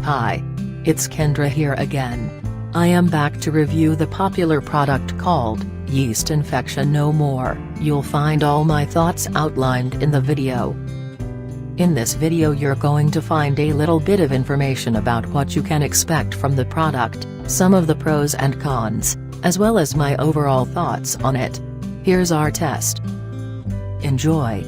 Hi. It's Kendra here again. I am back to review the popular product called Yeast Infection No More. You'll find all my thoughts outlined in the video. In this video you're going to find a little bit of information about what you can expect from the product, some of the pros and cons, as well as my overall thoughts on it. Here's our test. Enjoy.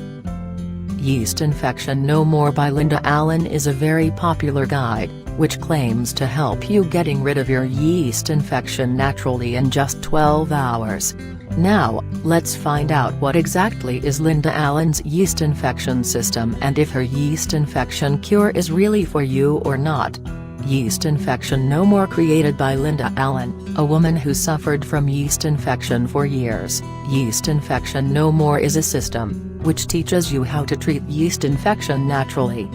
Yeast Infection No More by Linda Allen is a very popular guide, which claims to help you getting rid of your yeast infection naturally in just 12 hours. Now, let's find out what exactly is Linda Allen's yeast infection system and if her yeast infection cure is really for you or not. Yeast Infection No More, created by Linda Allen, a woman who suffered from yeast infection for years. Yeast Infection No More is a system which teaches you how to treat yeast infection naturally.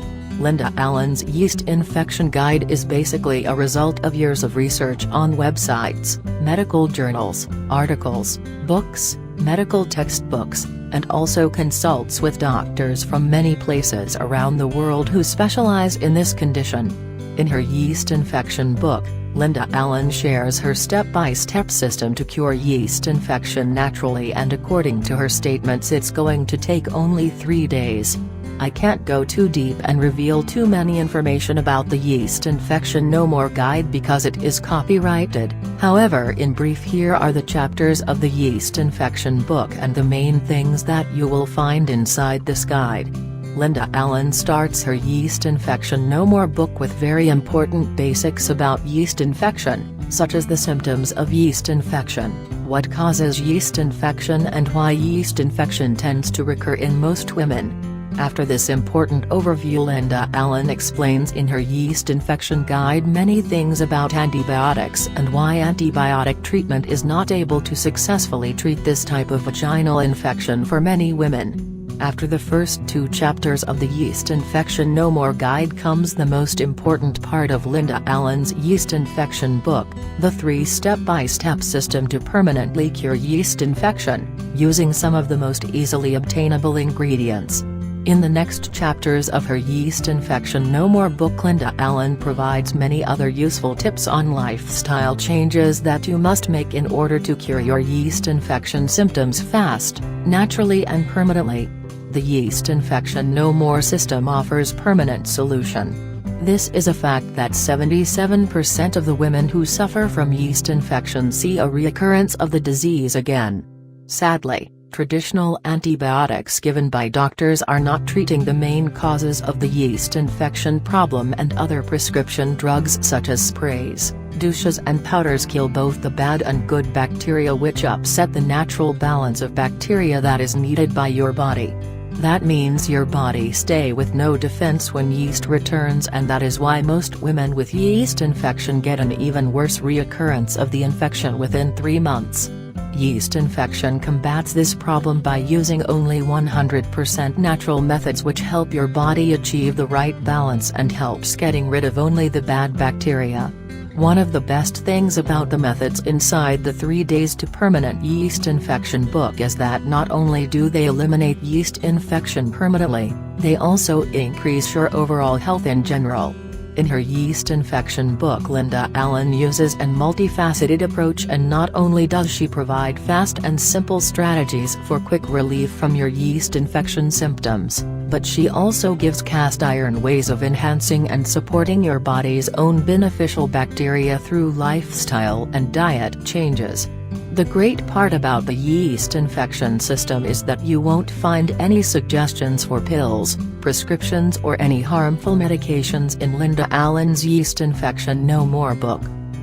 Linda Allen's Yeast Infection Guide is basically a result of years of research on websites, medical journals, articles, books, medical textbooks, and also consults with doctors from many places around the world who specialize in this condition. In her yeast infection book, Linda Allen shares her step-by-step system to cure yeast infection naturally, and according to her statements it's going to take only 3 days. I can't go too deep and reveal too many information about the Yeast Infection No More guide because it is copyrighted. However, in brief, here are the chapters of the yeast infection book and the main things that you will find inside this guide. Linda Allen starts her Yeast Infection No More book with very important basics about yeast infection, such as the symptoms of yeast infection, what causes yeast infection and why yeast infection tends to recur in most women. After this important overview, Linda Allen explains in her yeast infection guide many things about antibiotics and why antibiotic treatment is not able to successfully treat this type of vaginal infection for many women. After the first 2 chapters of the Yeast Infection No More guide comes the most important part of Linda Allen's yeast infection book, the 3 step-by-step system to permanently cure yeast infection, using some of the most easily obtainable ingredients. In the next chapters of her Yeast Infection No More book, Linda Allen provides many other useful tips on lifestyle changes that you must make in order to cure your yeast infection symptoms fast, naturally and permanently. The Yeast Infection No More system offers permanent solution. This is a fact that 77% of the women who suffer from yeast infection see a reoccurrence of the disease again. Sadly, traditional antibiotics given by doctors are not treating the main causes of the yeast infection problem, and other prescription drugs such as sprays, douches and powders kill both the bad and good bacteria, which upset the natural balance of bacteria that is needed by your body. That means your body stays with no defense when yeast returns, and that is why most women with yeast infection get an even worse reoccurrence of the infection within 3 months. Yeast infection combats this problem by using only 100% natural methods which help your body achieve the right balance and helps getting rid of only the bad bacteria. One of the best things about the methods inside the 3 days to permanent yeast infection book is that not only do they eliminate yeast infection permanently, they also increase your overall health in general. In her yeast infection book, Linda Allen uses a multifaceted approach, and not only does she provide fast and simple strategies for quick relief from your yeast infection symptoms, but she also gives cast iron ways of enhancing and supporting your body's own beneficial bacteria through lifestyle and diet changes. The great part about the yeast infection system is that you won't find any suggestions for pills, prescriptions or any harmful medications in Linda Allen's Yeast Infection No More book.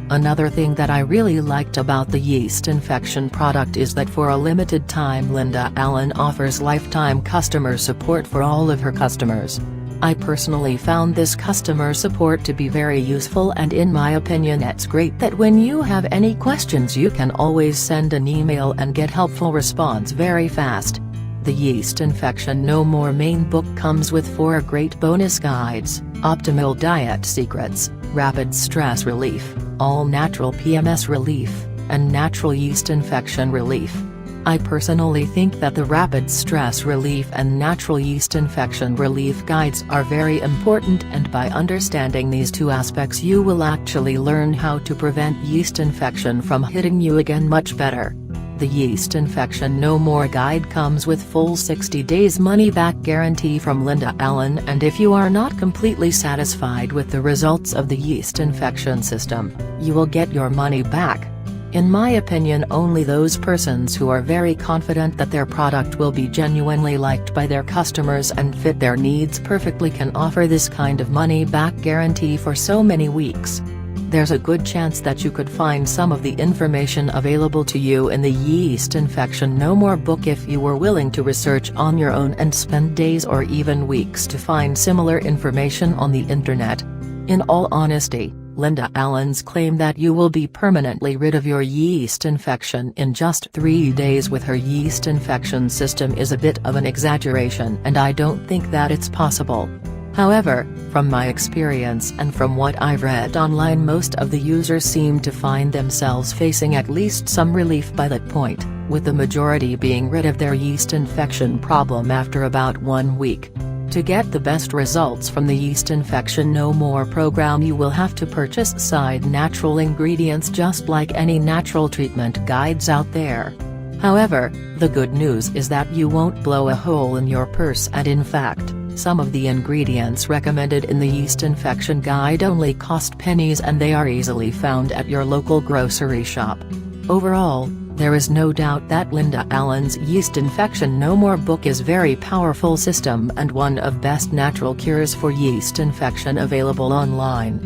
Another thing that I really liked about the yeast infection product is that for a limited time Linda Allen offers lifetime customer support for all of her customers. I personally found this customer support to be very useful, and in my opinion it's great that when you have any questions you can always send an email and get helpful response very fast. The Yeast Infection No More main book comes with 4 great bonus guides: Optimal Diet Secrets, Rapid Stress Relief, All Natural PMS Relief, and Natural Yeast Infection Relief. I personally think that the rapid stress relief and natural yeast infection relief guides are very important, and by understanding these two aspects you will actually learn how to prevent yeast infection from hitting you again much better. The Yeast Infection No More Guide comes with full 60 days money-back guarantee from Linda Allen, and if you are not completely satisfied with the results of the yeast infection system, you will get your money back. In my opinion, only those persons who are very confident that their product will be genuinely liked by their customers and fit their needs perfectly can offer this kind of money-back guarantee for so many weeks. There's a good chance that you could find some of the information available to you in the Yeast Infection No More book if you were willing to research on your own and spend days or even weeks to find similar information on the internet. In all honesty, Linda Allen's claim that you will be permanently rid of your yeast infection in just 3 days with her yeast infection system is a bit of an exaggeration, and I don't think that it's possible. However, from my experience and from what I've read online, most of the users seem to find themselves facing at least some relief by that point, with the majority being rid of their yeast infection problem after about 1 week. To get the best results from the Yeast Infection No More program, you will have to purchase side natural ingredients just like any natural treatment guides out there. However, the good news is that you won't blow a hole in your purse, and in fact, some of the ingredients recommended in the Yeast Infection Guide only cost pennies, and they are easily found at your local grocery shop. Overall, there is no doubt that Linda Allen's Yeast Infection No More book is very powerful system and one of best natural cures for yeast infection available online.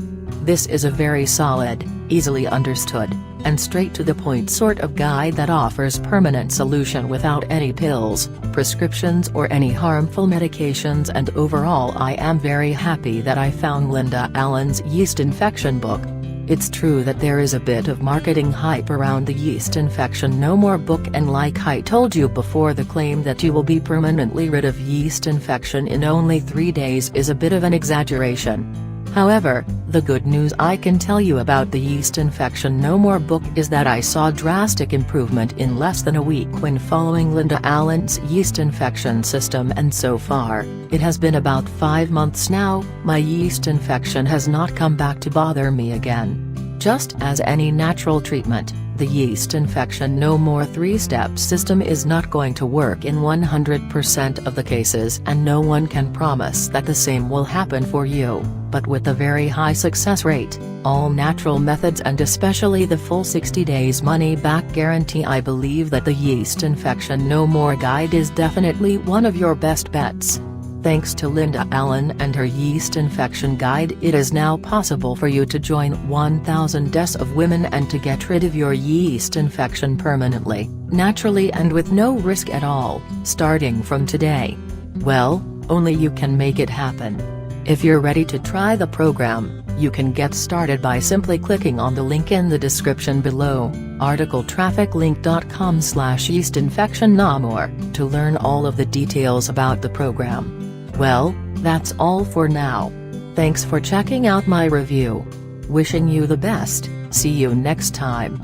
This is a very solid, easily understood, and straight-to-the-point sort of guide that offers permanent solution without any pills, prescriptions or any harmful medications, and overall I am very happy that I found Linda Allen's Yeast Infection book. It's true that there is a bit of marketing hype around the Yeast Infection No More book, and like I told you before, the claim that you will be permanently rid of yeast infection in only 3 days is a bit of an exaggeration. However, the good news I can tell you about the Yeast Infection No More book is that I saw drastic improvement in less than a week when following Linda Allen's yeast infection system, and so far, it has been about 5 months now, my yeast infection has not come back to bother me again. Just as any natural treatment, the Yeast Infection No More 3-step system is not going to work in 100% of the cases, and no one can promise that the same will happen for you, but with a very high success rate, all natural methods, and especially the full 60 days money-back guarantee, I believe that the Yeast Infection No More guide is definitely one of your best bets. Thanks to Linda Allen and her Yeast Infection Guide, it is now possible for you to join 1,000 deaths of women and to get rid of your yeast infection permanently, naturally, and with no risk at all, starting from today. Well, only you can make it happen. If you're ready to try the program, you can get started by simply clicking on the link in the description below, articletrafficlink.com/yeastinfectionnomore, to learn all of the details about the program. Well, that's all for now. Thanks for checking out my review. Wishing you the best, see you next time.